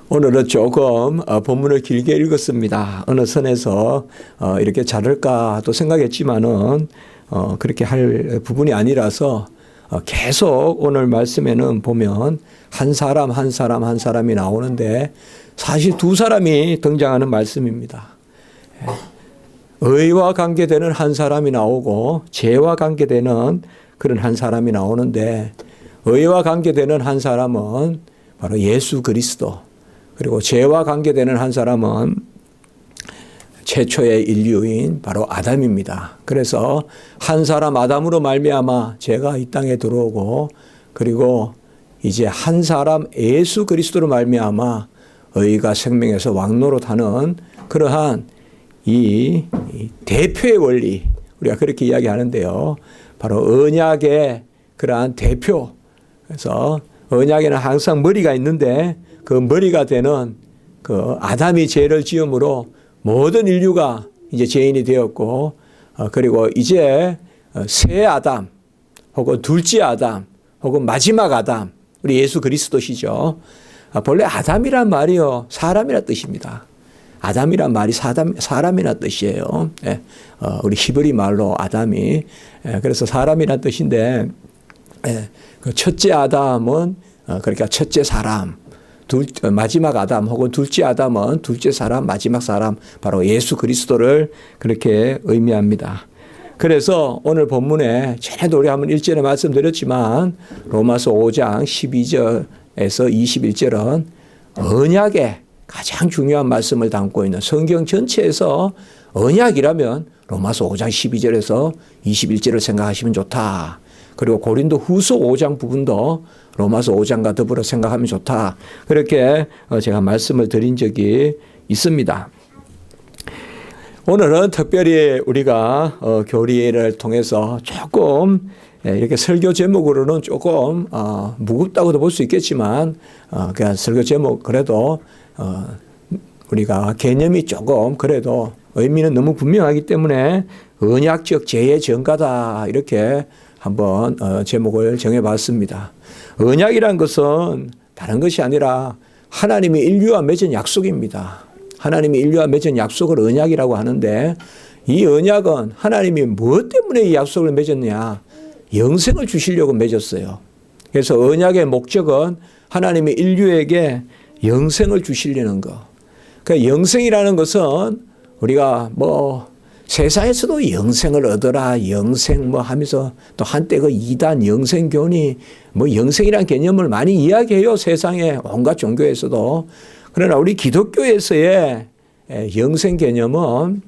오늘은 조금 본문을 길게 읽었습니다. 어느 선에서 이렇게 자를까 또 생각했지만은 그렇게 할 부분이 아니라서 계속 오늘 말씀에는 보면 한 사람 한 사람이 나오는데 사실 두 사람이 등장하는 말씀입니다. 의와 관계되는 한 사람이 나오고 죄와 관계되는 그런 한 사람이 나오는데 의와 관계되는 한 사람은 바로 예수 그리스도, 그리고 죄와 관계되는 한 사람은 최초의 인류인 바로 아담입니다. 그래서 한 사람 아담으로 말미암아 죄가 이 땅에 들어오고, 그리고 이제 한 사람 예수 그리스도로 말미암아 의가 생명에서 왕노릇하는 그러한 이 대표의 원리, 우리가 그렇게 이야기하는데요. 바로 언약의 그러한 대표. 그래서 언약에는 항상 머리가 있는데 그 머리가 되는 그 아담이 죄를 지음으로 모든 인류가 이제 죄인이 되었고, 그리고 이제 새 아담 혹은 둘째 아담 혹은 마지막 아담, 우리 예수 그리스도시죠. 본래 아담이란 말이요, 사람이란 뜻입니다. 아담이란 말이 사람이란 뜻이에요. 우리 히브리 말로 아담이. 그래서 사람이란 뜻인데, 그 첫째 아담은 그러니까 첫째 사람, 마지막 아담 혹은 둘째 아담은 둘째 사람, 마지막 사람, 바로 예수 그리스도를 그렇게 의미합니다. 그래서 오늘 본문에 전에도 우리 한번 1절에 말씀드렸지만 로마서 5장 12절에서 21절은 언약의 가장 중요한 말씀을 담고 있는, 성경 전체에서 언약이라면 로마서 5장 12절에서 21절을 생각하시면 좋다. 그리고 고린도 후서 5장 부분도 로마서 5장과 더불어 생각하면 좋다. 그렇게 제가 말씀을 드린 적이 있습니다. 오늘은 특별히 우리가 교리를 통해서 조금 이렇게 설교 제목으로는 조금 무겁다고도 볼 수 있겠지만, 그냥 설교 제목 그래도 우리가 개념이 조금 그래도 의미는 너무 분명하기 때문에 언약적 죄의 전가다, 이렇게 한번 제목을 정해봤습니다. 언약이란 것은 다른 것이 아니라 하나님이 인류와 맺은 약속입니다. 하나님이 인류와 맺은 약속을 언약이라고 하는데, 이 언약은 하나님이 무엇 때문에 이 약속을 맺었냐? 영생을 주시려고 맺었어요. 그래서 언약의 목적은 하나님이 인류에게 영생을 주시려는 거. 그러니까 영생이라는 것은 우리가 세상에서도 영생을 얻어라, 영생 하면서 또 한때 그 이단 영생교니 영생이라는 개념을 많이 이야기해요. 세상에 온갖 종교에서도. 그러나 우리 기독교에서의 영생 개념은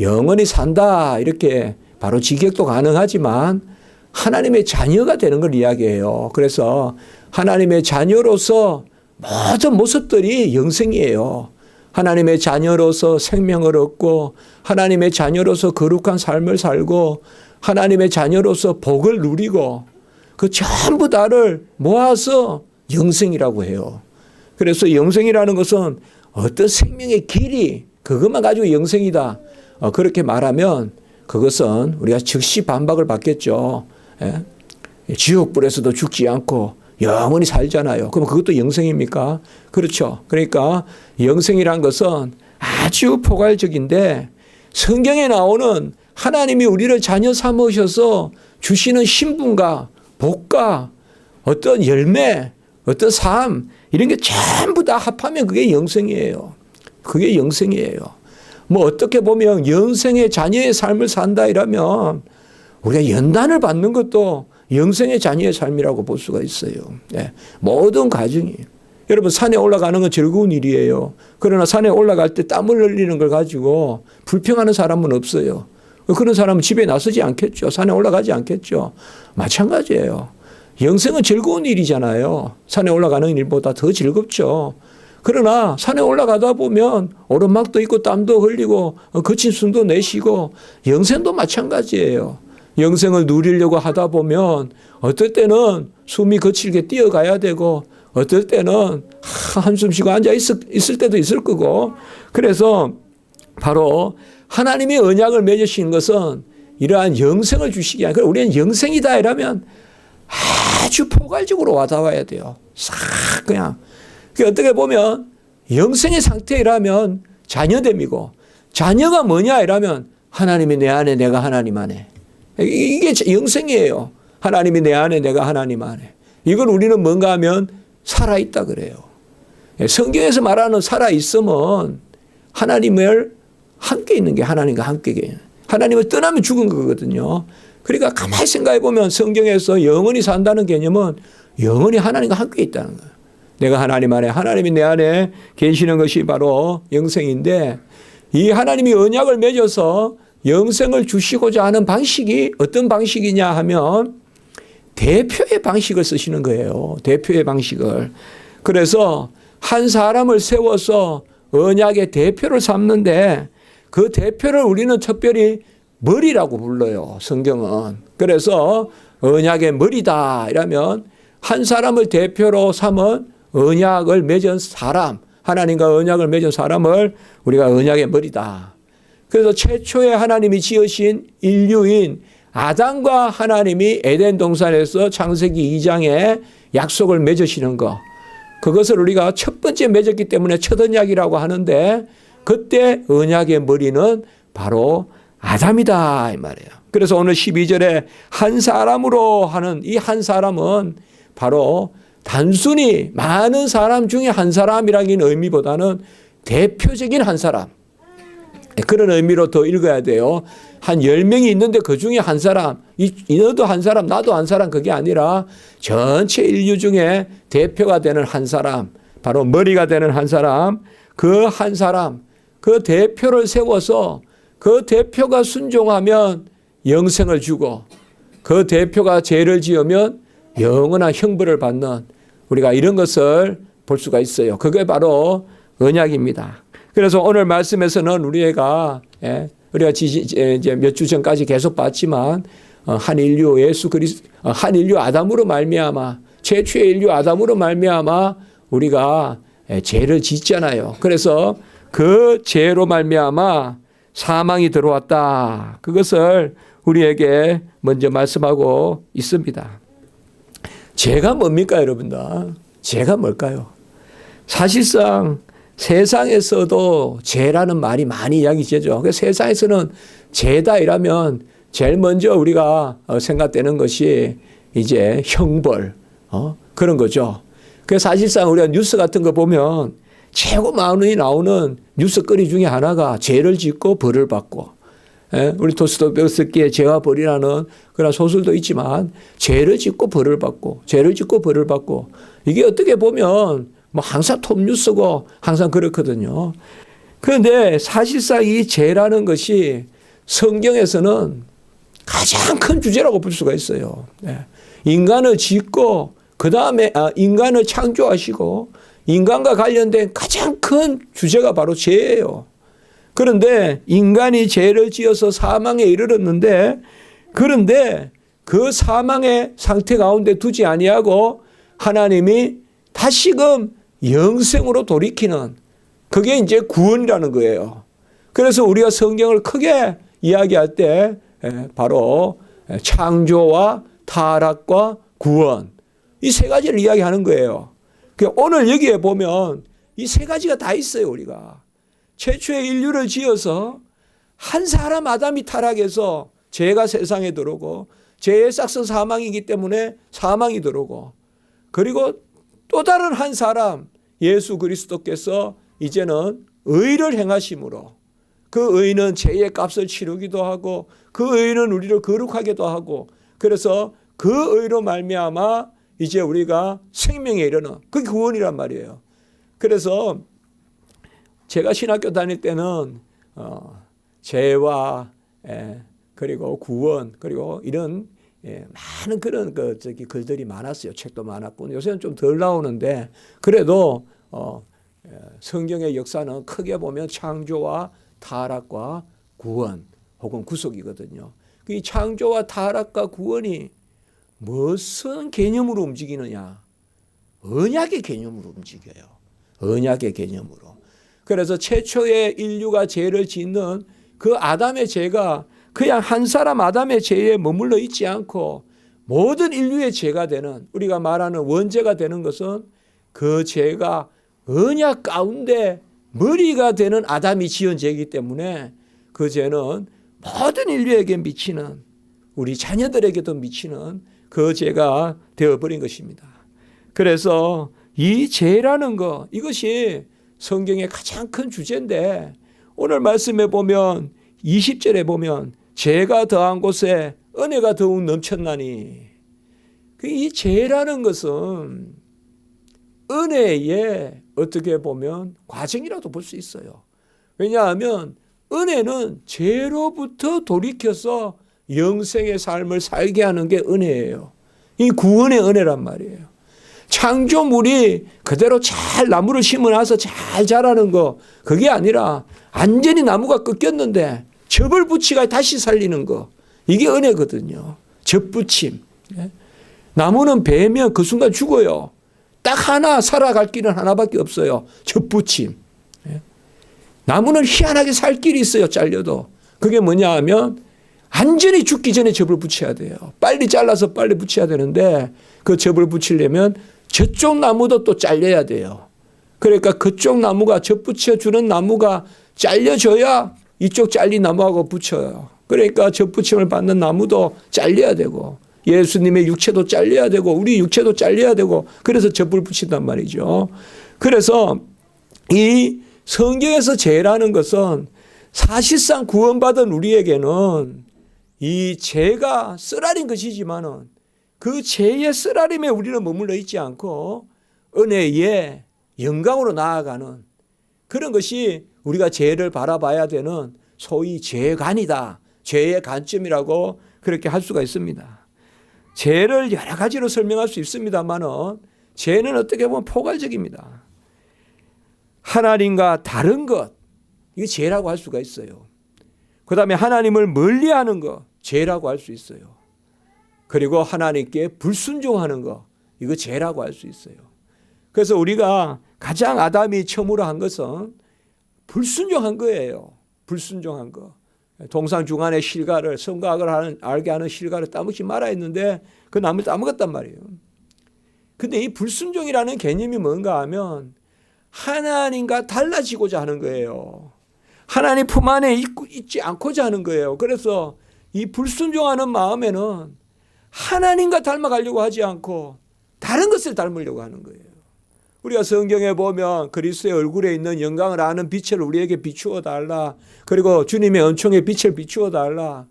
영원히 산다, 이렇게 바로 직역도 가능하지만 하나님의 자녀가 되는 걸 이야기해요. 그래서 하나님의 자녀로서 모든 모습들이 영생이에요. 하나님의 자녀로서 생명을 얻고, 하나님의 자녀로서 거룩한 삶을 살고, 하나님의 자녀로서 복을 누리고, 그 전부 다를 모아서 영생이라고 해요. 그래서 영생이라는 것은 어떤 생명의 길이, 그것만 가지고 영생이다, 그렇게 말하면 그것은 우리가 즉시 반박을 받겠죠. 지옥불에서도 죽지 않고 영원히 살잖아요. 그럼 그것도 영생입니까? 그렇죠. 그러니까 영생이란 것은 아주 포괄적인데, 성경에 나오는 하나님이 우리를 자녀 삼으셔서 주시는 신분과 복과 어떤 열매, 어떤 삶, 이런 게 전부 다 합하면 그게 영생이에요. 그게 영생이에요. 어떻게 보면 영생의 자녀의 삶을 산다 이러면 우리가 연단을 받는 것도 영생의 자녀의 삶이라고 볼 수가 있어요. 모든 가정이. 여러분, 산에 올라가는 건 즐거운 일이에요. 그러나 산에 올라갈 때 땀을 흘리는 걸 가지고 불평하는 사람은 없어요. 그런 사람은 집에 나서지 않겠죠. 산에 올라가지 않겠죠. 마찬가지예요. 영생은 즐거운 일이잖아요. 산에 올라가는 일보다 더 즐겁죠. 그러나 산에 올라가다 보면 오르막도 있고 땀도 흘리고 거친 숨도 내쉬고, 영생도 마찬가지예요. 영생을 누리려고 하다 보면 어떨 때는 숨이 거칠게 뛰어가야 되고, 어떨 때는 한숨 쉬고 앉아 있을 때도 있을 거고. 그래서 바로 하나님의 언약을 맺으시는 것은 이러한 영생을 주시기 아니라, 우리는 영생이다 이러면 아주 포괄적으로 와닿아야 돼요. 싹 그냥. 어떻게 보면 영생의 상태라면 자녀됨이고, 자녀가 뭐냐 이라면 하나님이 내 안에 내가 하나님 안에. 이게 영생이에요. 하나님이 내 안에 내가 하나님 안에. 이걸 우리는 뭔가 하면 살아있다 그래요. 성경에서 말하는 살아있음은 하나님을 함께 있는 게 하나님과 함께. 하나님을 떠나면 죽은 거거든요. 그러니까 가만히 생각해 보면 성경에서 영원히 산다는 개념은 영원히 하나님과 함께 있다는 거예요. 내가 하나님 안에, 하나님이 내 안에 계시는 것이 바로 영생인데, 이 하나님이 언약을 맺어서 영생을 주시고자 하는 방식이 어떤 방식이냐 하면 대표의 방식을 쓰시는 거예요. 대표의 방식을. 그래서 한 사람을 세워서 언약의 대표를 삼는데, 그 대표를 우리는 특별히 머리라고 불러요. 성경은. 그래서 언약의 머리다 이러면 한 사람을 대표로 삼은 언약을 맺은 사람, 하나님과 언약을 맺은 사람을 우리가 언약의 머리다. 그래서 최초의 하나님이 지으신 인류인 아담과 하나님이 에덴 동산에서 창세기 2장에 약속을 맺으시는 것, 그것을 우리가 첫 번째 맺었기 때문에 첫 언약이라고 하는데, 그때 언약의 머리는 바로 아담이다 이 말이에요. 그래서 오늘 12절에 한 사람으로 하는 이 한 사람은 바로 단순히 많은 사람 중에 한 사람이라는 의미보다는 대표적인 한 사람, 그런 의미로 더 읽어야 돼요. 한 10명이 있는데 그 중에 한 사람, 너도 한 사람 나도 한 사람, 그게 아니라 전체 인류 중에 대표가 되는 한 사람, 바로 머리가 되는 한 사람, 그 한 사람, 그 대표를 세워서 그 대표가 순종하면 영생을 주고, 그 대표가 죄를 지으면 영원한 형벌을 받는, 우리가 이런 것을 볼 수가 있어요. 그게 바로 언약입니다. 그래서 오늘 말씀에서는 우리가 이제 몇 주 전까지 계속 봤지만 한 인류 예수 그리스도, 한 인류 아담으로 말미암아, 최초의 인류 아담으로 말미암아 우리가 죄를 짓잖아요. 그래서 그 죄로 말미암아 사망이 들어왔다. 그것을 우리에게 먼저 말씀하고 있습니다. 죄가 뭡니까, 여러분들? 죄가 뭘까요? 사실상 세상에서도 죄라는 말이 많이 이야기되죠. 세상에서는 죄다 이라면 제일 먼저 우리가 생각되는 것이 이제 형벌, 그런 거죠. 그 사실상 우리가 뉴스 같은 거 보면 최고 많이 나오는 뉴스거리 중에 하나가 죄를 짓고 벌을 받고, 우리 도스토옙스키의 죄와 벌이라는 그런 소설도 있지만 죄를 짓고 벌을 받고, 죄를 짓고 벌을 받고, 이게 어떻게 보면 뭐 항상 톱뉴스고 항상 그렇거든요. 그런데 사실상 이 죄라는 것이 성경에서는 가장 큰 주제라고 볼 수가 있어요. 인간을 짓고 그 다음에 인간을 창조하시고 인간과 관련된 가장 큰 주제가 바로 죄예요. 그런데 인간이 죄를 지어서 사망에 이르렀는데, 그런데 그 사망의 상태 가운데 두지 아니하고 하나님이 다시금 영생으로 돌이키는, 그게 이제 구원이라는 거예요. 그래서 우리가 성경을 크게 이야기할 때 바로 창조와 타락과 구원, 이 세 가지를 이야기하는 거예요. 오늘 여기에 보면 이 세 가지가 다 있어요. 우리가 최초의 인류를 지어서 한 사람 아담이 타락해서 죄가 세상에 들어오고, 죄의 싹슨 사망이기 때문에 사망이 들어오고, 그리고 또 다른 한 사람 예수 그리스도께서 이제는 의를 행하심으로, 그 의는 죄의 값을 치르기도 하고 그 의는 우리를 거룩하게도 하고, 그래서 그 의로 말미암아 이제 우리가 생명에 이르는, 그게 구원이란 말이에요. 그래서 제가 신학교 다닐 때는 죄와 그리고 구원, 그리고 이런 많은 그런 글들이 많았어요. 책도 많았고. 요새는 좀 덜 나오는데, 그래도 성경의 역사는 크게 보면 창조와 타락과 구원 혹은 구속이거든요. 이 창조와 타락과 구원이 무슨 개념으로 움직이느냐? 언약의 개념으로 움직여요. 언약의 개념으로. 그래서 최초의 인류가 죄를 짓는 그 아담의 죄가 그냥 한 사람 아담의 죄에 머물러 있지 않고 모든 인류의 죄가 되는, 우리가 말하는 원죄가 되는 것은 그 죄가 언약 가운데 머리가 되는 아담이 지은 죄이기 때문에 그 죄는 모든 인류에게 미치는, 우리 자녀들에게도 미치는 그 죄가 되어버린 것입니다. 그래서 이 죄라는 것, 이것이 성경의 가장 큰 주제인데, 오늘 말씀에 보면 20절에 보면 죄가 더한 곳에 은혜가 더욱 넘쳤나니, 이 죄라는 것은 은혜의 어떻게 보면 과정이라도 볼 수 있어요. 왜냐하면 은혜는 죄로부터 돌이켜서 영생의 삶을 살게 하는 게 은혜예요. 이 구원의 은혜란 말이에요. 창조물이 그대로 잘 나무를 심어놔서 잘 자라는 거, 그게 아니라 완전히 나무가 꺾였는데 접을 붙이가 다시 살리는 거, 이게 은혜거든요. 접붙임. 나무는 베면 그 순간 죽어요. 딱 하나 살아갈 길은 하나밖에 없어요. 접붙임. 나무는 희한하게 살 길이 있어요. 잘려도. 그게 뭐냐 하면 완전히 죽기 전에 접을 붙여야 돼요. 빨리 잘라서 빨리 붙여야 되는데 그 접을 붙이려면 저쪽 나무도 또 잘려야 돼요. 그러니까 그쪽 나무가, 접 붙여주는 나무가 잘려줘야 이쪽 잘린 나무하고 붙여요. 그러니까 접 붙임을 받는 나무도 잘려야 되고, 예수님의 육체도 잘려야 되고, 우리 육체도 잘려야 되고, 그래서 접을 붙인단 말이죠. 그래서 이 성경에서 죄라는 것은 사실상 구원받은 우리에게는 이 죄가 쓰라린 것이지만은 그 죄의 쓰라림에 우리는 머물러 있지 않고 은혜의 영광으로 나아가는 그런 것이 우리가 죄를 바라봐야 되는 소위 죄관이다. 죄의 관점이라고 그렇게 할 수가 있습니다. 죄를 여러 가지로 설명할 수 있습니다만은 죄는 어떻게 보면 포괄적입니다. 하나님과 다른 것, 이게 죄라고 할 수가 있어요. 그 다음에 하나님을 멀리하는 것, 죄라고 할 수 있어요. 그리고 하나님께 불순종하는 것, 이거 죄라고 할 수 있어요. 그래서 우리가 가장 아담이 처음으로 한 것은 불순종한 거예요. 불순종한 거. 동상 중간에 실과를, 선과학을 알게 하는 실과를 따먹지 말아 했는데 그 나무를 따먹었단 말이에요. 근데 이 불순종이라는 개념이 뭔가 하면 하나님과 달라지고자 하는 거예요. 하나님 품 안에 있지 않고자 하는 거예요. 그래서 이 불순종하는 마음에는 하나님과 닮아가려고 하지 않고 다른 것을 닮으려고 하는 거예요. 우리가 성경에 보면 그리스도의 얼굴에 있는 영광을 아는 빛을 우리에게 비추어 달라. 그리고 주님의 은총의 빛을 비추어 달라.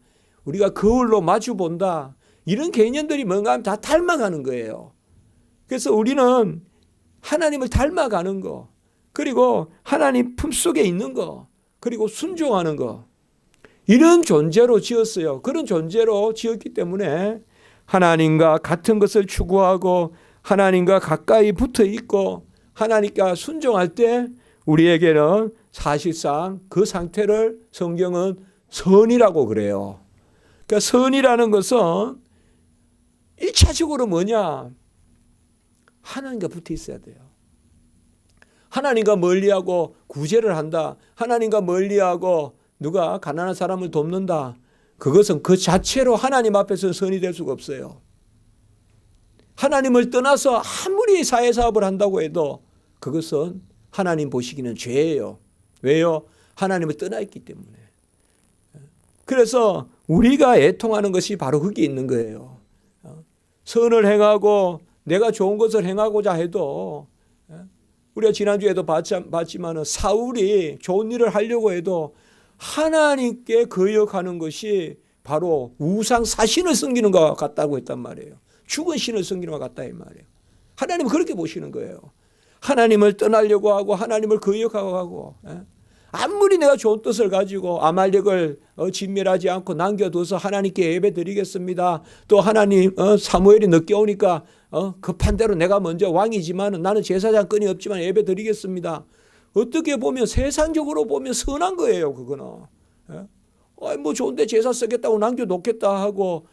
우리가 거울로 마주 본다. 이런 개념들이 뭔가 하면 다 닮아가는 거예요. 그래서 우리는 하나님을 닮아가는 거, 그리고 하나님 품속에 있는 거, 그리고 순종하는 거, 이런 존재로 지었어요. 그런 존재로 지었기 때문에 하나님과 같은 것을 추구하고 하나님과 가까이 붙어 있고 하나님과 순종할 때 우리에게는 사실상 그 상태를 성경은 선이라고 그래요. 그러니까 선이라는 것은 1차적으로 뭐냐? 하나님과 붙어 있어야 돼요. 하나님과 멀리하고 구제를 한다. 하나님과 멀리하고 누가 가난한 사람을 돕는다. 그것은 그 자체로 하나님 앞에서는 선이 될 수가 없어요. 하나님을 떠나서 아무리 사회사업을 한다고 해도 그것은 하나님 보시기는 죄예요. 왜요? 하나님을 떠나 있기 때문에. 그래서 우리가 애통하는 것이 바로 거기에 있는 거예요. 선을 행하고 내가 좋은 것을 행하고자 해도, 우리가 지난주에도 봤지만 사울이 좋은 일을 하려고 해도 하나님께 거역하는 것이 바로 우상 사신을 섬기는 것 같다고 했단 말이에요. 죽은 신을 섬기는 것 같다 이 말이에요. 하나님은 그렇게 보시는 거예요. 하나님을 떠나려고 하고 하나님을 거역하고 하고, 아무리 내가 좋은 뜻을 가지고 아말렉을 진멸하지 않고 남겨둬서 하나님께 예배 드리겠습니다. 또 하나님 사무엘이 늦게 오니까 급한 대로 내가 먼저 왕이지만 나는 제사장권이 없지만 예배 드리겠습니다. 어떻게 보면 세상적으로 보면 선한 거예요. 그거는. 뭐 좋은데 제사 쓰겠다고 남겨놓겠다 하고,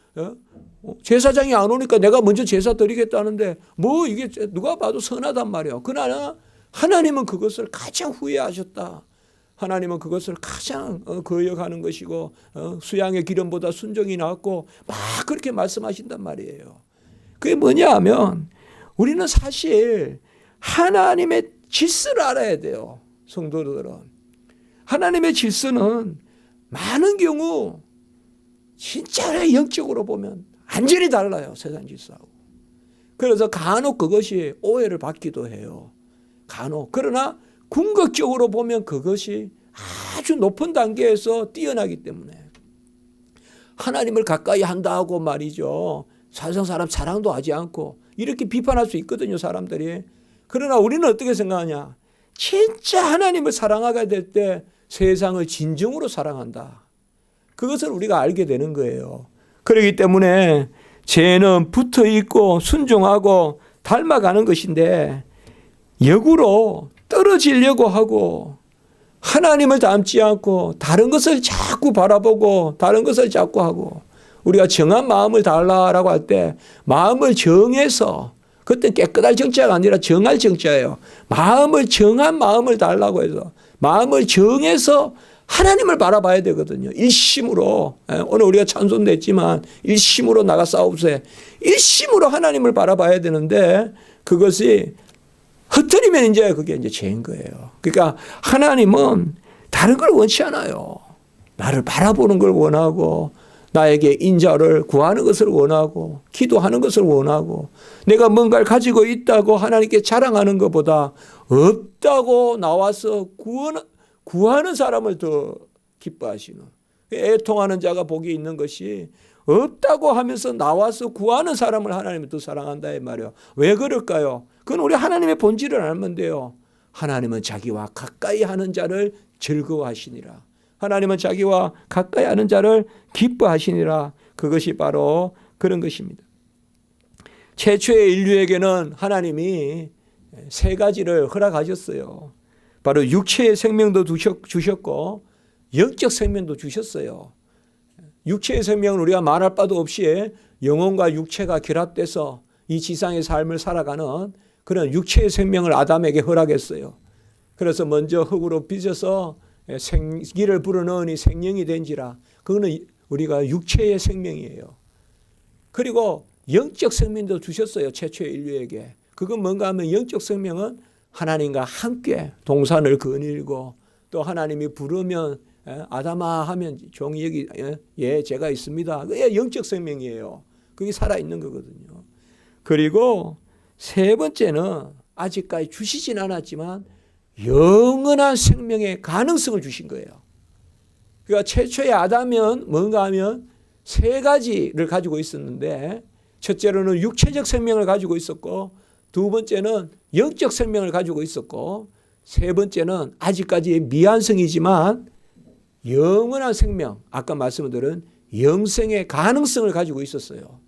제사장이 안 오니까 내가 먼저 제사 드리겠다는데 뭐 이게 누가 봐도 선하단 말이에요. 그러나 하나님은 그것을 가장 후회하셨다. 하나님은 그것을 가장 거역하는 것이고 수양의 기름보다 순종이 낫고 막 그렇게 말씀하신단 말이에요. 그게 뭐냐 하면 우리는 사실 하나님의 질서를 알아야 돼요. 성도들은. 하나님의 질서는 많은 경우 진짜 영적으로 보면 완전히 달라요. 세상 질서하고. 그래서 간혹 그것이 오해를 받기도 해요. 간혹. 그러나 궁극적으로 보면 그것이 아주 높은 단계에서 뛰어나기 때문에 하나님을 가까이 한다고 말이죠. 사실상 사람 사랑도 하지 않고 이렇게 비판할 수 있거든요. 사람들이. 그러나 우리는 어떻게 생각하냐. 진짜 하나님을 사랑하게 될 때 세상을 진정으로 사랑한다. 그것을 우리가 알게 되는 거예요. 그렇기 때문에 죄는 붙어 있고 순종하고 닮아가는 것인데 역으로 떨어지려고 하고 하나님을 닮지 않고 다른 것을 자꾸 바라보고 다른 것을 자꾸 하고 우리가 정한 마음을 달라라고 할 때 마음을 정해서 그때 깨끗할 정자가 아니라 정할 정자예요. 마음을 정한 마음을 달라고 해서 마음을 정해서 하나님을 바라봐야 되거든요. 일심으로. 오늘 우리가 찬송도 했지만 일심으로 나가 싸우세. 일심으로 하나님을 바라봐야 되는데 그것이 흩트리면 이제 그게 이제 죄인 거예요. 그러니까 하나님은 다른 걸 원치 않아요. 나를 바라보는 걸 원하고 나에게 인자를 구하는 것을 원하고 기도하는 것을 원하고 내가 뭔가를 가지고 있다고 하나님께 자랑하는 것보다 없다고 나와서 구하는 사람을 더 기뻐하시는. 애통하는 자가 복이 있는 것이 없다고 하면서 나와서 구하는 사람을 하나님은 더 사랑한다 이 말이에요. 왜 그럴까요? 그건 우리 하나님의 본질을 알면 돼요. 하나님은 자기와 가까이 하는 자를 즐거워하시니라. 하나님은 자기와 가까이 하는 자를 기뻐하시니라. 그것이 바로 그런 것입니다. 최초의 인류에게는 하나님이 세 가지를 허락하셨어요. 바로 육체의 생명도 주셨고 영적 생명도 주셨어요. 육체의 생명은 우리가 말할 바도 없이 영혼과 육체가 결합돼서 이 지상의 삶을 살아가는 그런 육체의 생명을 아담에게 허락했어요. 그래서 먼저 흙으로 빚어서 생기를 불어넣으니 생명이 된지라. 그거는 우리가 육체의 생명이에요. 그리고 영적 생명도 주셨어요. 최초의 인류에게. 그건 뭔가 하면 영적 생명은 하나님과 함께 동산을 거닐고 또 하나님이 부르면 아담아 하면 종이 여기 예 제가 있습니다. 그게 영적 생명이에요. 그게 살아있는 거거든요. 그리고 세 번째는 아직까지 주시진 않았지만 영원한 생명의 가능성을 주신 거예요. 그러니까 최초의 아담은 뭔가 하면 세 가지를 가지고 있었는데 첫째로는 육체적 생명을 가지고 있었고 두 번째는 영적 생명을 가지고 있었고 세 번째는 아직까지 미완성이지만 영원한 생명, 아까 말씀드린 영생의 가능성을 가지고 있었어요.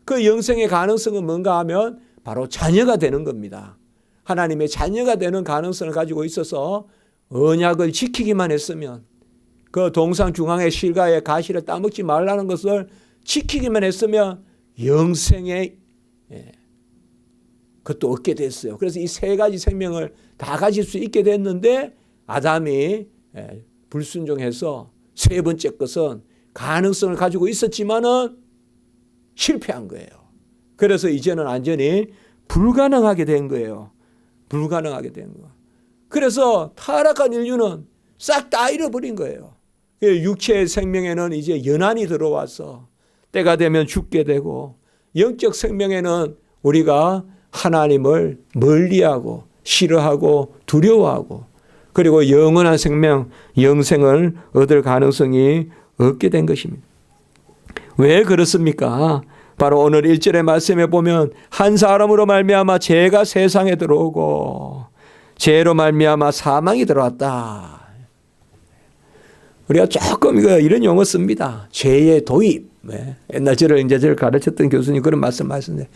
그 영생의 가능성은 뭔가 하면 바로 자녀가 되는 겁니다. 하나님의 자녀가 되는 가능성을 가지고 있어서 언약을 지키기만 했으면 그 동상 중앙의 실과의 가시를 따먹지 말라는 것을 지키기만 했으면 영생의 그것도 얻게 됐어요. 그래서 이 세 가지 생명을 다 가질 수 있게 됐는데 아담이 불순종해서 세 번째 것은 가능성을 가지고 있었지만은 실패한 거예요. 그래서 이제는 완전히 불가능하게 된 거예요. 불가능하게 된 거. 그래서 타락한 인류는 싹 다 잃어버린 거예요. 육체의 생명에는 이제 연한이 들어와서 때가 되면 죽게 되고 영적 생명에는 우리가 하나님을 멀리하고 싫어하고 두려워하고 그리고 영원한 생명, 영생을 얻을 가능성이 없게 된 것입니다. 왜 그렇습니까? 바로 오늘 1절의 말씀에 보면 한 사람으로 말미암아 죄가 세상에 들어오고 죄로 말미암아 사망이 들어왔다. 우리가 조금 이런 용어 씁니다. 죄의 도입. 옛날 저를 가르쳤던 교수님 그런 말씀하셨는데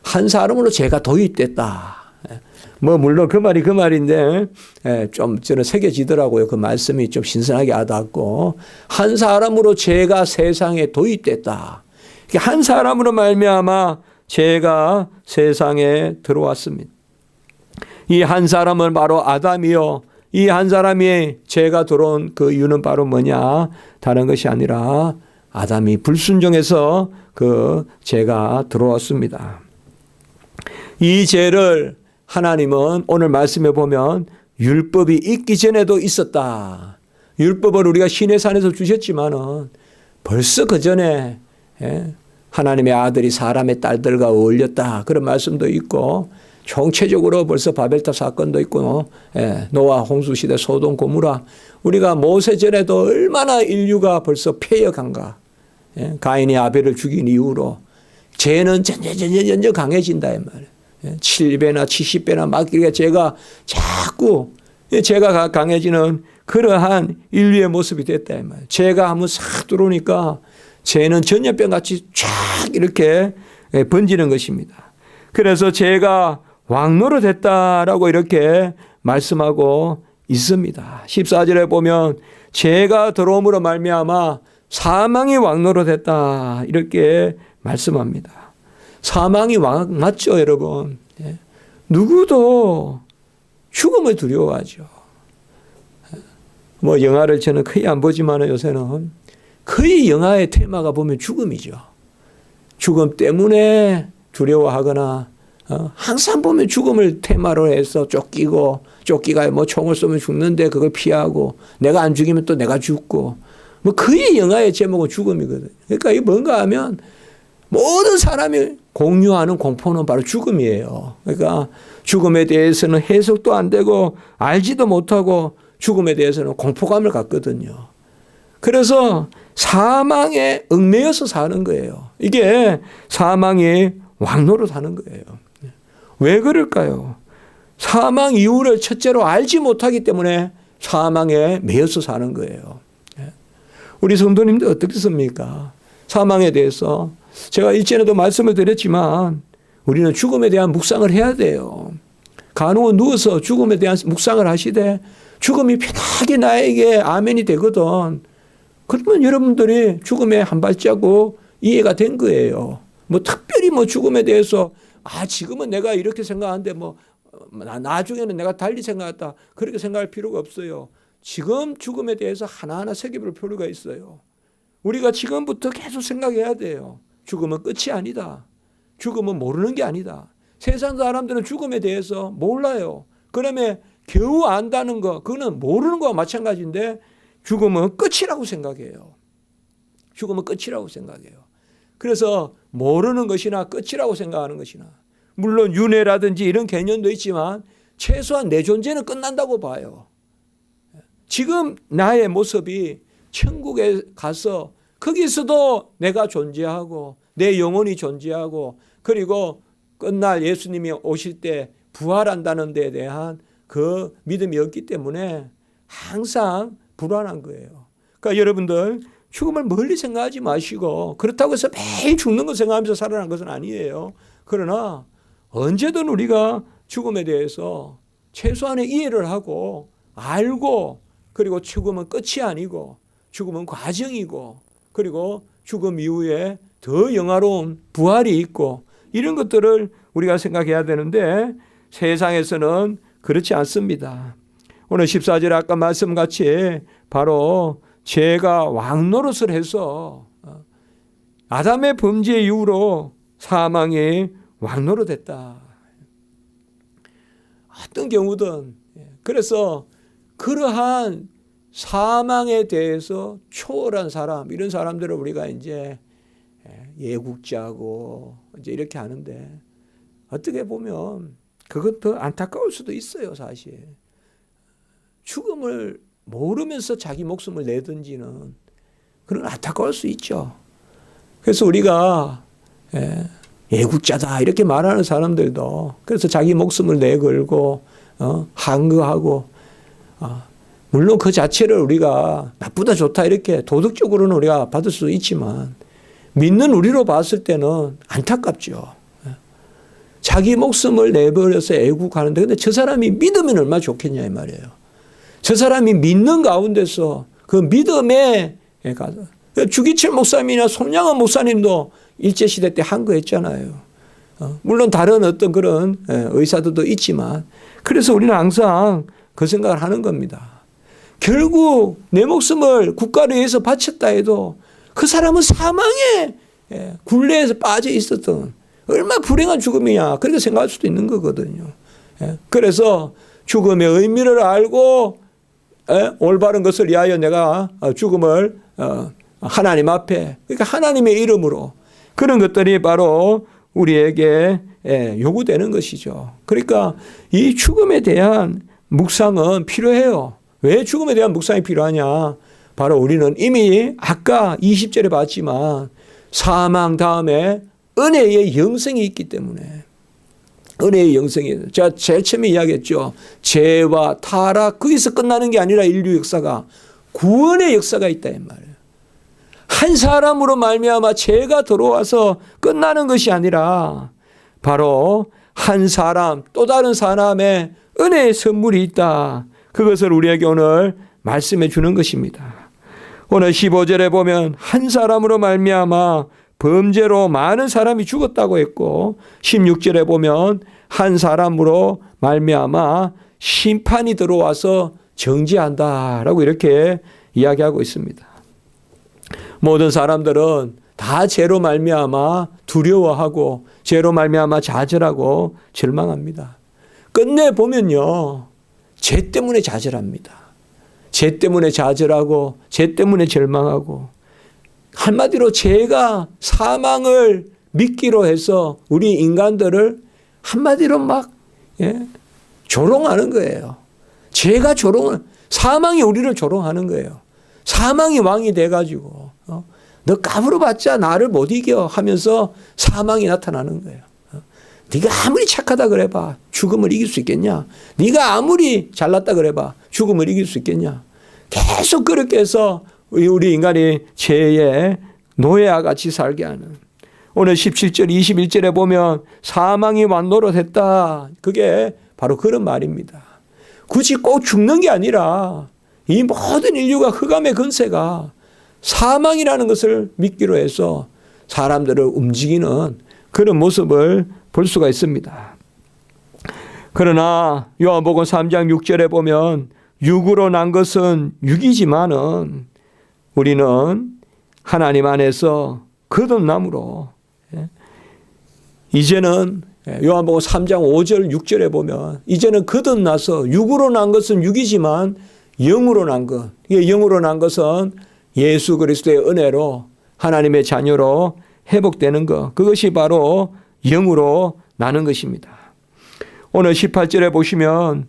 한 사람으로 죄가 도입됐다. 물론 그 말인데 좀 저는 새겨지더라고요. 그 말씀이 좀 신선하게 와닿았고 한 사람으로 죄가 세상에 도입됐다. 한 사람으로 말미암아 죄가 세상에 들어왔습니다. 이 한 사람은 바로 아담이요. 이 한 사람이 죄가 들어온 그 이유는 바로 뭐냐? 다른 것이 아니라 아담이 불순종해서 그 죄가 들어왔습니다. 이 죄를 하나님은 오늘 말씀에 보면 율법이 있기 전에도 있었다. 율법을 우리가 시내산에서 주셨지만은 벌써 그 전에 하나님의 아들이 사람의 딸들과 어울렸다. 그런 말씀도 있고 총체적으로 벌써 바벨탑 사건도 있고 노아 홍수시대 소돔 고모라 우리가 모세전에도 얼마나 인류가 벌써 폐역한가. 가인이 아벨을 죽인 이후로 죄는 점점 강해진다 이 말이에요. 7배나 70배나 막 이렇게 죄가 자꾸 죄가 강해지는 그러한 인류의 모습이 됐다 이 말이에요. 죄가 한번 싹 들어오니까 죄는 전염병 같이 쫙 이렇게 번지는 것입니다. 그래서 죄가 왕노릇했다라고 이렇게 말씀하고 있습니다. 14절에 보면 죄가 들어옴으로 말미암아 사망이 왕노릇했다 이렇게 말씀합니다. 사망이 맞죠, 여러분? 누구도 죽음을 두려워하죠. 뭐 영화를 저는 거의 안 보지만 요새는 거의 영화의 테마가 보면 죽음이죠. 죽음 때문에 두려워하거나 항상 보면 죽음을 테마로 해서 쫓기가 뭐 총을 쏘면 죽는데 그걸 피하고 내가 안 죽이면 또 내가 죽고 뭐 거의 영화의 제목은 죽음이거든요. 그러니까 이게 뭔가 하면 모든 사람이 공유하는 공포는 바로 죽음이에요. 그러니까 죽음에 대해서는 해석도 안 되고 알지도 못하고 죽음에 대해서는 공포감을 갖거든요. 그래서 사망에 얽매여서 사는 거예요. 이게 사망이 왕노릇 하는 거예요. 왜 그럴까요? 사망 이유를 첫째로 알지 못하기 때문에 사망에 매여서 사는 거예요. 우리 성도님들 어떻게 씁니까? 사망에 대해서 제가 일전에도 말씀을 드렸지만 우리는 죽음에 대한 묵상을 해야 돼요. 간혹은 누워서 죽음에 대한 묵상을 하시되 죽음이 편하게 나에게 아멘이 되거든. 그러면 여러분들이 죽음에 한 발자국 이해가 된 거예요. 뭐 특별히 뭐 죽음에 대해서 지금은 내가 이렇게 생각하는데 뭐 나중에는 내가 달리 생각했다. 그렇게 생각할 필요가 없어요. 지금 죽음에 대해서 하나하나 새겨볼 필요가 있어요. 우리가 지금부터 계속 생각해야 돼요. 죽음은 끝이 아니다. 죽음은 모르는 게 아니다. 세상 사람들은 죽음에 대해서 몰라요. 그러면 겨우 안다는 거, 그거는 모르는 거와 마찬가지인데 죽음은 끝이라고 생각해요. 죽음은 끝이라고 생각해요. 그래서 모르는 것이나 끝이라고 생각하는 것이나 물론 윤회라든지 이런 개념도 있지만 최소한 내 존재는 끝난다고 봐요. 지금 나의 모습이 천국에 가서 거기서도 내가 존재하고 내 영혼이 존재하고 그리고 끝날 예수님이 오실 때 부활한다는 데에 대한 그 믿음이 없기 때문에 항상 불안한 거예요. 그러니까 여러분들 죽음을 멀리 생각하지 마시고 그렇다고 해서 매일 죽는 거 생각하면서 살아난 것은 아니에요. 그러나 언제든 우리가 죽음에 대해서 최소한의 이해를 하고 알고 그리고 죽음은 끝이 아니고 죽음은 과정이고 그리고 죽음 이후에 더 영화로운 부활이 있고 이런 것들을 우리가 생각해야 되는데 세상에서는 그렇지 않습니다. 오늘 14절 아까 말씀같이 바로 죄가 왕노릇을 해서 아담의 범죄 이후로 사망이 왕노릇했다. 어떤 경우든 그래서 그러한 사망에 대해서 초월한 사람 이런 사람들을 우리가 이제 예국자고 이제 이렇게 하는데 어떻게 보면 그것 더 안타까울 수도 있어요. 사실 죽음을 모르면서 자기 목숨을 내던지는 그런 안타까울 수 있죠. 그래서 우리가 예국자다 이렇게 말하는 사람들도 그래서 자기 목숨을 내걸고 항거하고 물론 그 자체를 우리가 나쁘다 좋다 이렇게 도덕적으로는 우리가 받을 수 있지만 믿는 우리로 봤을 때는 안타깝죠. 자기 목숨을 내버려서 애국하는데 근데 저 사람이 믿으면 얼마나 좋겠냐 이 말이에요. 저 사람이 믿는 가운데서 그 믿음에 가서 주기철 목사님이나 손양원 목사님도 일제시대 때 한 거 했잖아요. 물론 다른 어떤 그런 의사들도 있지만 그래서 우리는 항상 그 생각을 하는 겁니다. 결국 내 목숨을 국가를 위해서 바쳤다 해도 그 사람은 사망의 굴레에서 빠져 있었던 얼마나 불행한 죽음이냐 그렇게 생각할 수도 있는 거거든요. 그래서 죽음의 의미를 알고 올바른 것을 위하여 내가 죽음을 하나님 앞에, 그러니까 하나님의 이름으로, 그런 것들이 바로 우리에게 요구되는 것이죠. 그러니까 이 죽음에 대한 묵상은 필요해요. 왜 죽음에 대한 묵상이 필요하냐? 바로 우리는 이미 아까 20절에 봤지만 사망 다음에 은혜의 영생이 있기 때문에, 은혜의 영생이, 제가 제일 처음에 이야기했죠. 죄와 타락, 거기서 끝나는 게 아니라 인류 역사가 구원의 역사가 있다 이 말이에요. 한 사람으로 말미암아 죄가 들어와서 끝나는 것이 아니라 바로 한 사람, 또 다른 사람의 은혜의 선물이 있다. 그것을 우리에게 오늘 말씀해 주는 것입니다. 오늘 15절에 보면 한 사람으로 말미암아 범죄로 많은 사람이 죽었다고 했고, 16절에 보면 한 사람으로 말미암아 심판이 들어와서 정죄한다라고 이렇게 이야기하고 있습니다. 모든 사람들은 다 죄로 말미암아 두려워하고 죄로 말미암아 좌절하고 절망합니다. 끝내 보면요, 죄 때문에 좌절합니다. 죄 때문에 좌절하고 죄 때문에 절망하고, 한마디로 죄가 사망을 믿기로 해서 우리 인간들을 한마디로 막 조롱하는 거예요. 죄가 사망이 우리를 조롱하는 거예요. 사망이 왕이 돼가지고 너 까불어봤자 나를 못 이겨 하면서 사망이 나타나는 거예요. 네가 아무리 착하다 그래봐 죽음을 이길 수 있겠냐? 네가 아무리 잘났다 그래봐 죽음을 이길 수 있겠냐? 계속 그렇게 해서 우리 인간이 죄의 노예와 같이 살게 하는, 오늘 17절 21절에 보면 사망이 완노릇했다. 그게 바로 그런 말입니다. 굳이 꼭 죽는 게 아니라 이 모든 인류가 흑암의 권세가 사망이라는 것을 믿기로 해서 사람들을 움직이는 그런 모습을 볼 수가 있습니다. 그러나 요한복음 3장 6절에 보면 육으로 난 것은 육이지만은 우리는 하나님 안에서 거듭남으로, 이제는 요한복음 3장 5절 6절에 보면 이제는 거듭나서 육으로 난 것은 육이지만 영으로 난 것, 영으로 난 것은 예수 그리스도의 은혜로 하나님의 자녀로 회복되는 것, 그것이 바로 영으로 나는 것입니다. 오늘 18절에 보시면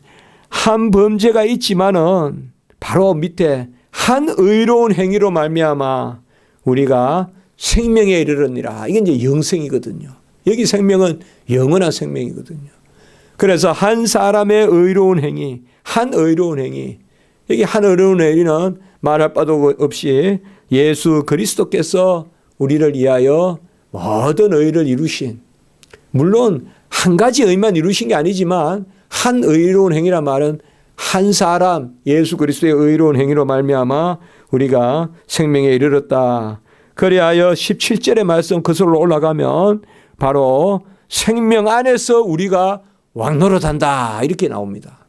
한 범죄가 있지만은 바로 밑에 한 의로운 행위로 말미암아 우리가 생명에 이르느니라. 이게 이제 영생이거든요. 여기 생명은 영원한 생명이거든요. 그래서 한 사람의 의로운 행위, 한 의로운 행위, 여기 한 의로운 행위는 말할 바도 없이 예수 그리스도께서 우리를 위하여 모든 의를 이루신, 물론 한 가지 의만 이루신 게 아니지만 한 의로운 행위란 말은 한 사람 예수 그리스도의 의로운 행위로 말미암아 우리가 생명에 이르렀다. 그리하여 17절의 말씀 그슬로 올라가면 바로 생명 안에서 우리가 왕노릇한다 이렇게 나옵니다.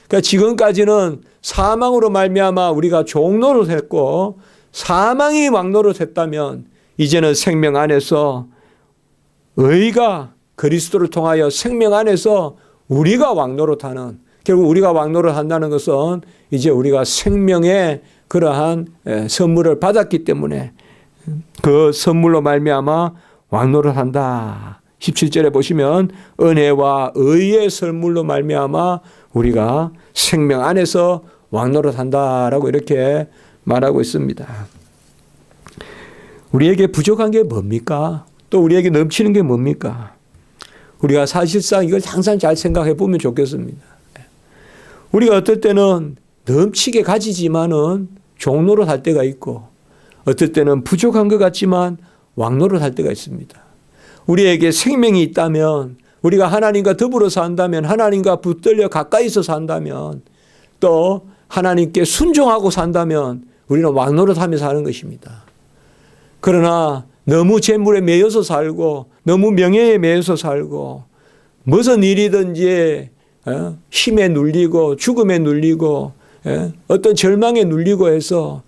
그러니까 지금까지는 사망으로 말미암아 우리가 종노릇했고 사망이 왕노릇했다면 이제는 생명 안에서 의가 그리스도를 통하여 생명 안에서 우리가 왕노릇하는, 결국 우리가 왕노릇한다는 것은 이제 우리가 생명의 그러한 선물을 받았기 때문에 그 선물로 말미암아 왕노릇한다. 17절에 보시면 은혜와 의의 선물로 말미암아 우리가 생명 안에서 왕노릇한다라고 이렇게 말하고 있습니다. 우리에게 부족한 게 뭡니까? 또 우리에게 넘치는 게 뭡니까? 우리가 사실상 이걸 항상 잘 생각해 보면 좋겠습니다. 우리가 어떨 때는 넘치게 가지지만은 종노릇 할 때가 있고, 어떨 때는 부족한 것 같지만 왕노릇 할 때가 있습니다. 우리에게 생명이 있다면, 우리가 하나님과 더불어 산다면, 하나님과 붙들려 가까이서 산다면, 또 하나님께 순종하고 산다면 우리는 왕노릇하며 사는 것입니다. 그러나 너무 재물에 매여서 살고 너무 명예에 매여서 살고 무슨 일이든지 힘에 눌리고 죽음에 눌리고 어떤 절망에 눌리고 해서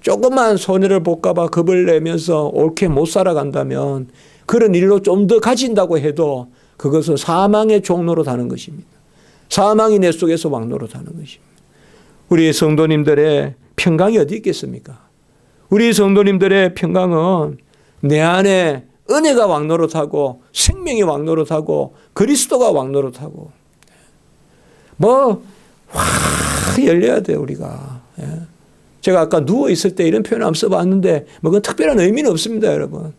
조금만 손해를 볼까 봐 겁을 내면서 옳게 못 살아간다면, 그런 일로 좀 더 가진다고 해도 그것은 사망의 종로로 다는 것입니다. 사망이 내 속에서 왕노릇하는 것입니다. 우리 성도님들의 평강이 어디 있겠습니까? 우리 성도님들의 평강은 내 안에 은혜가 왕노릇하고 생명이 왕노릇하고 그리스도가 왕노릇하고 확 열려야 돼요, 우리가. 제가 아까 누워있을 때 이런 표현 한번 써봤는데 그건 특별한 의미는 없습니다, 여러분.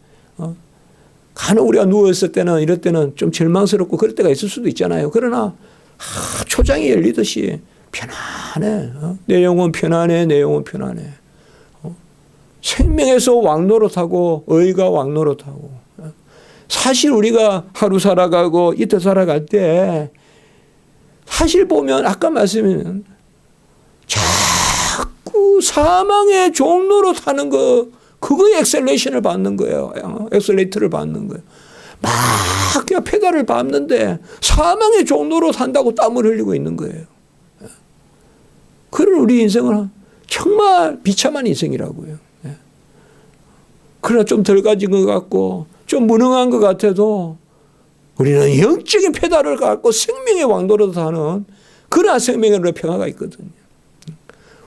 간혹 우리가 누워있을 때는 이럴 때는 좀 절망스럽고 그럴 때가 있을 수도 있잖아요. 그러나 초장이 열리듯이 편안해. 내 영혼 편안해. 내 영혼 편안해. 생명에서 왕노릇하고 의가 왕노릇하고 사실 우리가 하루 살아가고 이틀 살아갈 때 사실 보면 아까 말씀드린 자꾸 사망의 종로로 타는 거 그거에 엑셀레이션을 받는 거예요. 엑셀레이터를 받는 거예요. 막 그냥 페달을 밟는데 사망의 종로로 탄다고 땀을 흘리고 있는 거예요. 그런 우리 인생은 정말 비참한 인생이라고요. 그러나 좀 덜 가진 것 같고 좀 무능한 것 같아도 우리는 영적인 페달을 갖고 생명의 왕도로 타는 그러한 생명의 평화가 있거든요.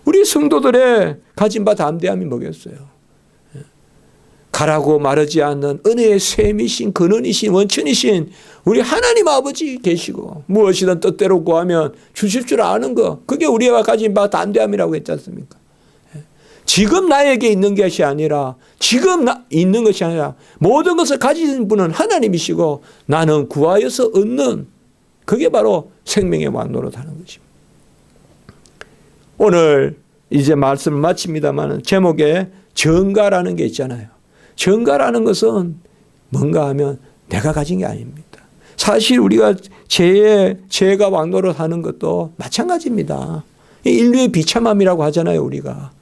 우리 성도들의 가진 바 담대함이 뭐겠어요? 가라고 마르지 않는 은혜의 샘이신 근원이신 원천이신 우리 하나님 아버지 계시고 무엇이든 뜻대로 구하면 주실 줄 아는 거 그게 우리가 가진 바 담대함이라고 했지 않습니까? 지금 나에게 있는 것이 아니라 지금 있는 것이 아니라 모든 것을 가진 분은 하나님이시고 나는 구하여서 얻는 그게 바로 생명의 왕노릇하는 것입니다. 오늘 이제 말씀을 마칩니다만 제목에 정가라는 게 있잖아요. 정가라는 것은 뭔가 하면 내가 가진 게 아닙니다. 사실 우리가 죄가 왕노릇하는 것도 마찬가지입니다. 인류의 비참함이라고 하잖아요, 우리가.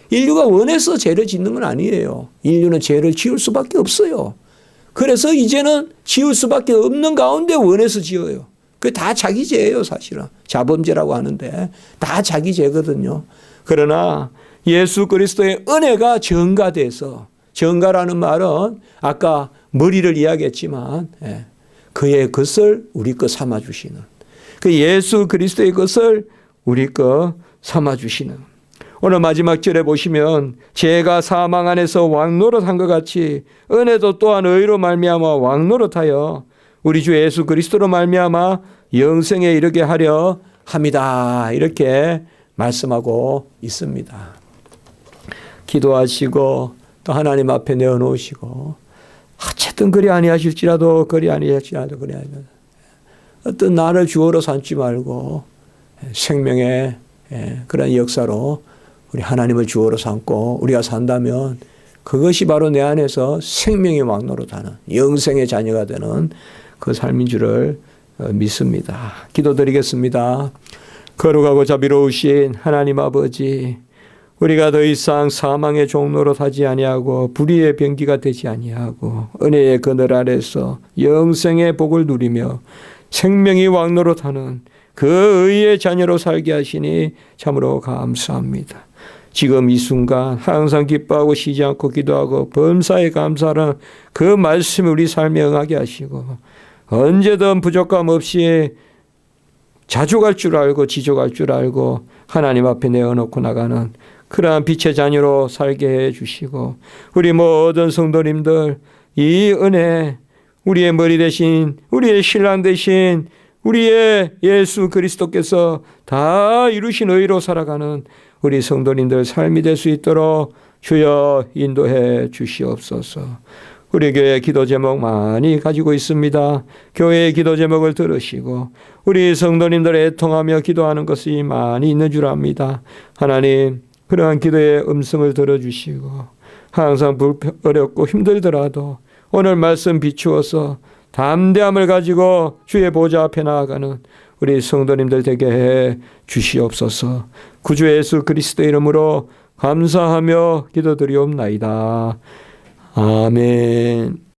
인류가 원해서 죄를 짓는 건 아니에요. 인류는 죄를 지을 수밖에 없어요. 그래서 이제는 지을 수밖에 없는 가운데 원해서 지어요. 그게 다 자기 죄예요, 사실은. 자범죄라고 하는데 다 자기 죄거든요. 그러나 예수 그리스도의 은혜가 정가돼서 정가라는 말은 아까 머리를 이야기했지만 그의 것을 우리 것 삼아주시는 그 예수 그리스도의 것을 우리 것 삼아주시는 오늘 마지막 절에 보시면 죄가 사망 안에서 왕노릇한 것 같이 은혜도 또한 의로 말미암아 왕노릇하여 우리 주 예수 그리스도로 말미암아 영생에 이르게 하려 합니다. 이렇게 말씀하고 있습니다. 기도하시고 또 하나님 앞에 내어놓으시고 어쨌든 그리 아니하실지라도 그리 아니하실지라도 그리 아니하실지라도 어떤 나를 주어로 삼지 말고 생명의 그런 역사로 우리 하나님을 주어로 삼고 우리가 산다면 그것이 바로 내 안에서 생명의 왕노릇하는 영생의 자녀가 되는 그 삶인 줄을 믿습니다. 기도드리겠습니다. 거룩하고 자비로우신 하나님 아버지, 우리가 더 이상 사망의 종노릇하지 아니하고 불의의 병기가 되지 아니하고 은혜의 그늘 아래서 영생의 복을 누리며 생명이 왕노릇하는 그 의의 자녀로 살게 하시니 참으로 감사합니다. 지금 이 순간 항상 기뻐하고 쉬지 않고 기도하고 범사에 감사하는 그 말씀이 우리 삶에 응하게 하시고 언제든 부족함 없이 자족할 줄 알고 지족할 줄 알고 하나님 앞에 내어놓고 나가는 그러한 빛의 자녀로 살게 해주시고 우리 모든 성도님들 이 은혜 우리의 머리 대신 우리의 신랑 대신 우리의 예수 그리스도께서 다 이루신 의로 살아가는 우리 성도님들 삶이 될 수 있도록 주여 인도해 주시옵소서. 우리 교회 기도 제목 많이 가지고 있습니다. 교회의 기도 제목을 들으시고 우리 성도님들 애통하며 기도하는 것이 많이 있는 줄 압니다. 하나님 그러한 기도의 음성을 들어주시고 항상 어렵고 힘들더라도 오늘 말씀 비추어서 담대함을 가지고 주의 보좌 앞에 나아가는 우리 성도님들 되게 해 주시옵소서. 구주 예수 그리스도 이름으로 감사하며 기도드리옵나이다. 아멘.